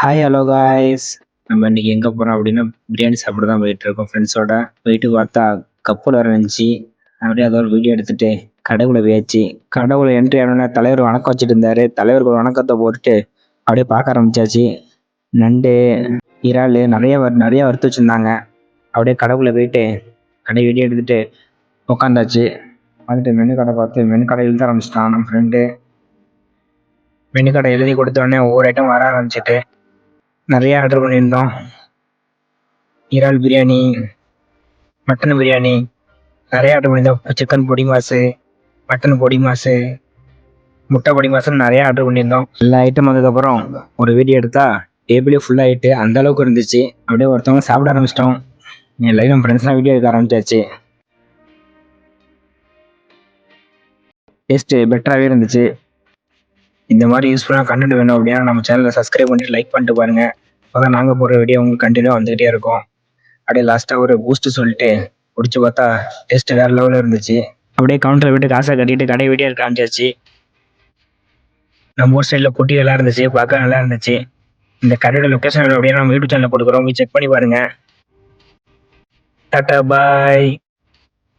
Hi hello guys. நம்ம இன்னைக்கு எங்கே போகிறோம் அப்படின்னா பிரியாணி சாப்பிட தான் போயிட்டு இருக்கோம் ஃப்ரெண்ட்ஸோட. போயிட்டு பார்த்தா கப்பில் இருந்துச்சு. அப்படியே அதை ஒரு வீடியோ எடுத்துட்டு கடைக்குள்ள போயாச்சு. கடவுளை என்ட்ரி ஆனோடனே தலைவர் வணக்கம் வச்சுட்டு இருந்தாரு. தலைவருக்கு ஒரு வணக்கத்தை போட்டுட்டு அப்படியே பார்க்க ஆரம்பிச்சாச்சு. நண்டு, இறால் நிறைய வறுத்து வச்சுருந்தாங்க. அப்படியே கடைக்குள்ள போயிட்டு கடை வீடியோ எடுத்துட்டு உட்காந்தாச்சு. வந்துட்டு மெனு கடை பார்த்து மெனு கடை எழுத ஆரம்பிச்சிட்டான் நம்ம ஃப்ரெண்டு. மெனு கடை எழுதி கொடுத்த உடனே ஒவ்வொரு ஐட்டம் வர ஆரம்பிச்சிட்டு நிறைய ஆர்டர் பண்ணியிருந்தோம். இறால் பிரியாணி, மட்டன் பிரியாணி நிறைய ஆர்டர் பண்ணியிருந்தோம். சிக்கன் பொடி மாசு, மட்டன் பொடி மாசு, முட்டை பொடி மாசுன்னு நிறைய ஆர்டர் பண்ணியிருந்தோம். எல்லா ஐட்டம் வந்ததுக்கப்புறம் ஒரு வீடியோ எடுத்தா டேபிளே ஃபுல்லாகிட்டு அந்த அளவுக்கு இருந்துச்சு. அப்படியே ஒருத்தவங்க சாப்பிட ஆரம்பிச்சிட்டோம். எல்லாரும் நம்ம ஃப்ரெண்ட்ஸ்லாம் வீடியோ எடுக்க ஆரம்பிச்சாச்சு. டேஸ்ட்டு பெட்டராகவே இருந்துச்சு. இந்த மாதிரி யூஸ்ஃபுல்லாக கண்டென்ட் வேணும் அப்படின்னா நம்ம சேனலை சப்ஸ்கிரைப் பண்ணிட்டு லைக் பண்ணிட்டு பாருங்க. அப்போ நாங்கள் போகிற வீடியோ உங்களுக்கு கண்டினியூ வந்துகிட்டே இருக்கும். அப்படியே லாஸ்ட்டாக ஒரு பூஸ்ட்டு சொல்லிட்டு குடிச்சு பார்த்தா டேஸ்ட் வேறு லெவலில் இருந்துச்சு. அப்படியே கவுண்டரை விட்டு காசை கட்டிட்டு கடை வீடியோ காமிச்சாச்சு. நம்ம ஊர் சைடில் குட்டிகளாக இருந்துச்சு, பார்க்க நல்லா இருந்துச்சு. இந்த கடையோட லொக்கேஷன் அப்படியே நம்ம யூடியூப் சேனலில் போட்டுக்கிறோம், போய் செக் பண்ணி பாருங்க. டாட்டா பாய்.